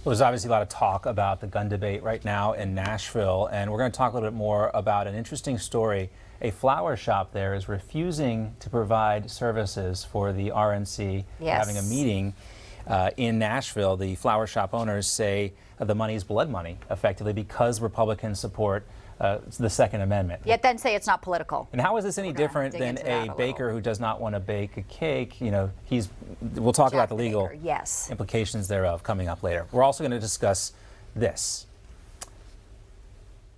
There's obviously a lot of talk about the gun debate right now in Nashville, and we're going to talk a little bit more about an interesting story. A flower shop there is refusing to provide services for the RNC. Yes. Having a meeting in Nashville. The flower shop owners say the money is blood money, effectively, because Republicans support the Second Amendment. Yet then say it's not political. And how is this any different than a baker who does not want to bake a cake? You know, we'll talk about the legal implications thereof coming up later. We're also going to discuss this.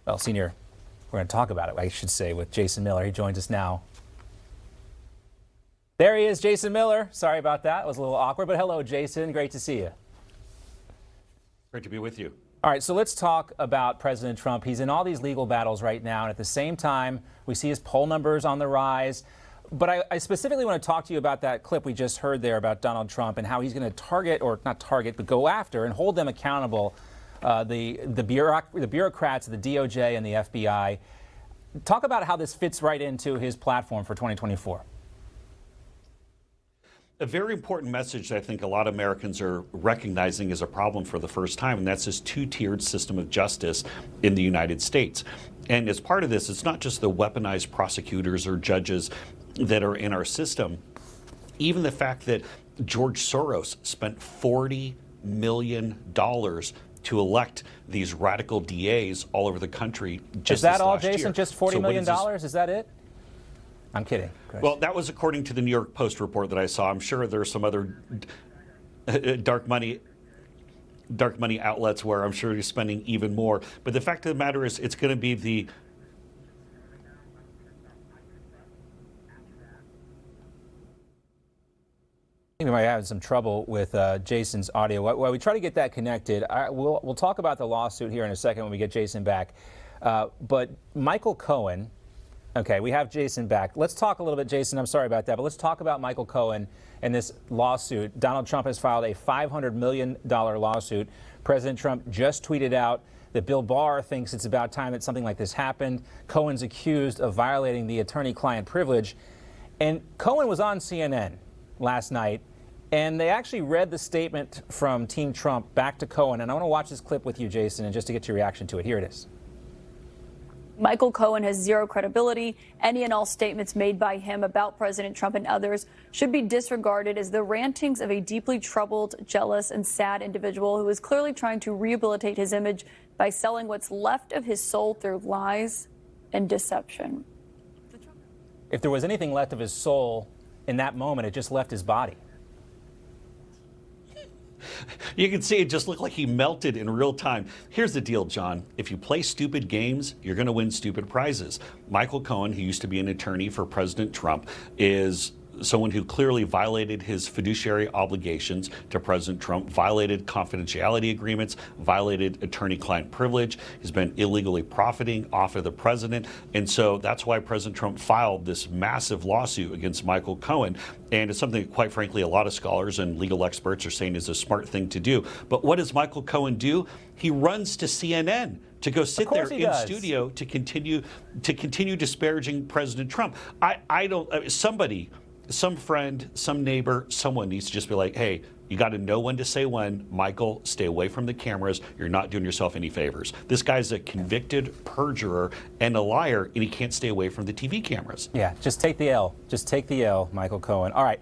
Well, Senior, we're going to talk about it, I should say, with Jason Miller. He joins us now. There he is, Jason Miller. Sorry about that. It was a little awkward, but hello, Jason. Great to see you. Great to be with you. All right, so let's talk about President Trump. He's in all these legal battles right now, and at the same time, we see his poll numbers on the rise. But I specifically want to talk to you about that clip we just heard there about Donald Trump and how he's going to target, or not target, but go after and hold them accountable, the bureaucrats, the DOJ and the FBI. Talk about how this fits right into his platform for 2024. A very important message that I think a lot of Americans are recognizing as a problem for the first time, and that's this two-tiered system of justice in the United States. And as part of this, it's not just the weaponized prosecutors or judges that are in our system. Even the fact that George Soros spent $40 million to elect these radical DAs all over the country just Is that this all, last Jason? year. Just $40 million? Is that it? I'm kidding. Well, that was according to the New York Post report that I saw. I'm sure there are some other dark money outlets where I'm sure he's spending even more. But the fact of the matter is, it's going to be the I think we might have some trouble with Jason's audio. While we try to get that connected, we'll talk about the lawsuit here in a second when we get Jason back. But Michael Cohen. Okay, we have Jason back. Let's talk a little bit, Jason. I'm sorry about that, but let's talk about Michael Cohen and this lawsuit. Donald Trump has filed a $500 million lawsuit. President Trump just tweeted out that Bill Barr thinks it's about time that something like this happened. Cohen's accused of violating the attorney-client privilege. And Cohen was on CNN last night, and they actually read the statement from Team Trump back to Cohen. And I want to watch this clip with you, Jason, and just to get your reaction to it. Here it is. Michael Cohen has zero credibility. Any and all statements made by him about President Trump and others should be disregarded as the rantings of a deeply troubled, jealous, and sad individual who is clearly trying to rehabilitate his image by selling what's left of his soul through lies and deception. If there was anything left of his soul in that moment, it just left his body. You can see it just looked like he melted in real time. Here's the deal, John. If you play stupid games, you're going to win stupid prizes. Michael Cohen, who used to be an attorney for President Trump, is someone who clearly violated his fiduciary obligations to President Trump, violated confidentiality agreements, violated attorney-client privilege. He's been illegally profiting off of the president. And so that's why President Trump filed this massive lawsuit against Michael Cohen. And it's something that, quite frankly, a lot of scholars and legal experts are saying is a smart thing to do. But what does Michael Cohen do? He runs to CNN to go sit there in studio to continue disparaging President Trump. Some friend, some neighbor, someone needs to just be like, hey, you got to know when to say when. Michael, stay away from the cameras. You're not doing yourself any favors. This guy's a convicted perjurer and a liar, and he can't stay away from the TV cameras. Yeah, just take the L. Just take the L, Michael Cohen. All right,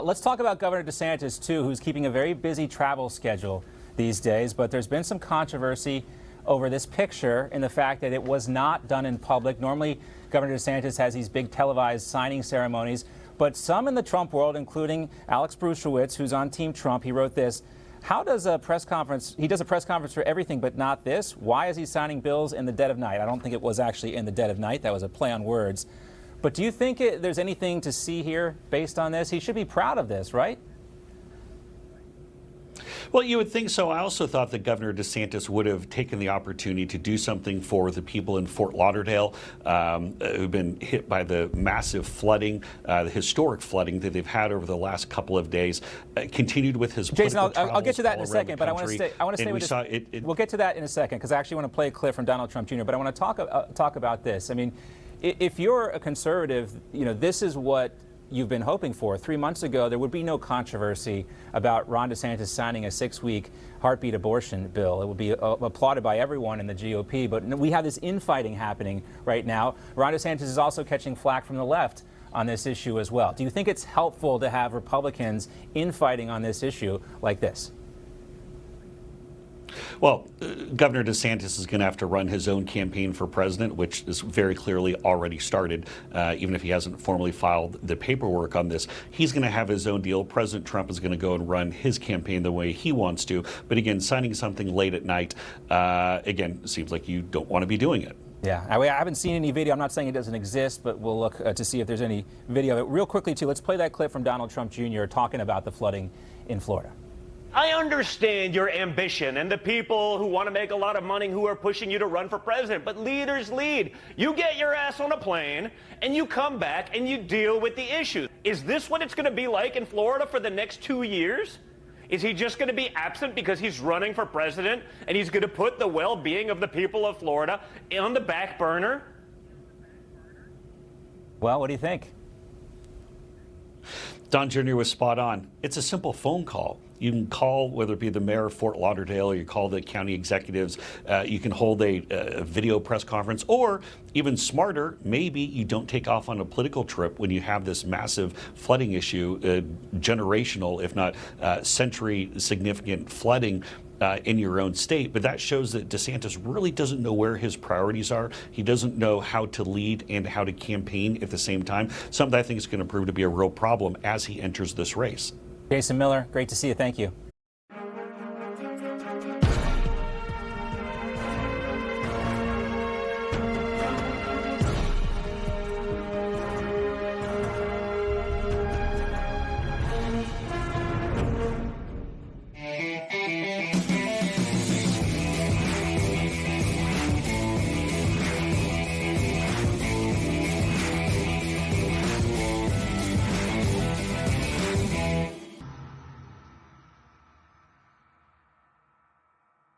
let's talk about Governor DeSantis, too, who's keeping a very busy travel schedule these days. But there's been some controversy over this picture and the fact that it was not done in public. Normally, Governor DeSantis has these big televised signing ceremonies. But some in the Trump world, including Alex Bruszewitz, who's on Team Trump, he wrote this. How does a press conference, he does a press conference for everything but not this? Why is he signing bills in the dead of night? I don't think it was actually in the dead of night. That was a play on words. But do you think there's anything to see here based on this? He should be proud of this, right? Well, you would think so. I also thought that Governor DeSantis would have taken the opportunity to do something for the people in Fort Lauderdale who've been hit by the massive flooding, the historic flooding that they've had over the last couple of days. Continued with his Jason, political I'll get to that in a second, but I want to stay with this. We'll get to that in a second because I actually want to play a clip from Donald Trump Jr. But I want to talk about this. I mean, if you're a conservative, you know, this is what you've been hoping for. 3 months ago, there would be no controversy about Ron DeSantis signing a 6-week heartbeat abortion bill. It would be applauded by everyone in the GOP. But we have this infighting happening right now. Ron DeSantis is also catching flack from the left on this issue as well. Do you think it's helpful to have Republicans infighting on this issue like this? Well, Governor DeSantis is going to have to run his own campaign for president, which is very clearly already started, even if he hasn't formally filed the paperwork on this. He's going to have his own deal. President Trump is going to go and run his campaign the way he wants to. But again, signing something late at night, again, seems like you don't want to be doing it. Yeah, I haven't seen any video. I'm not saying it doesn't exist, but we'll look to see if there's any video. Real quickly, too, let's play that clip from Donald Trump Jr. talking about the flooding in Florida. I understand your ambition and the people who want to make a lot of money who are pushing you to run for president, but leaders lead. You get your ass on a plane and you come back and you deal with the issues. Is this what it's going to be like in Florida for the next 2 years? Is he just going to be absent because he's running for president and he's going to put the well-being of the people of Florida on the back burner? Well, what do you think? Don Jr. was spot on. It's a simple phone call. You can call, whether it be the mayor of Fort Lauderdale, or you call the county executives. You can hold a video press conference, or even smarter, maybe you don't take off on a political trip when you have this massive flooding issue, generational, if not century significant flooding in your own state. But that shows that DeSantis really doesn't know where his priorities are. He doesn't know how to lead and how to campaign at the same time. Something I think is going to prove to be a real problem as he enters this race. Jason Miller, great to see you. Thank you.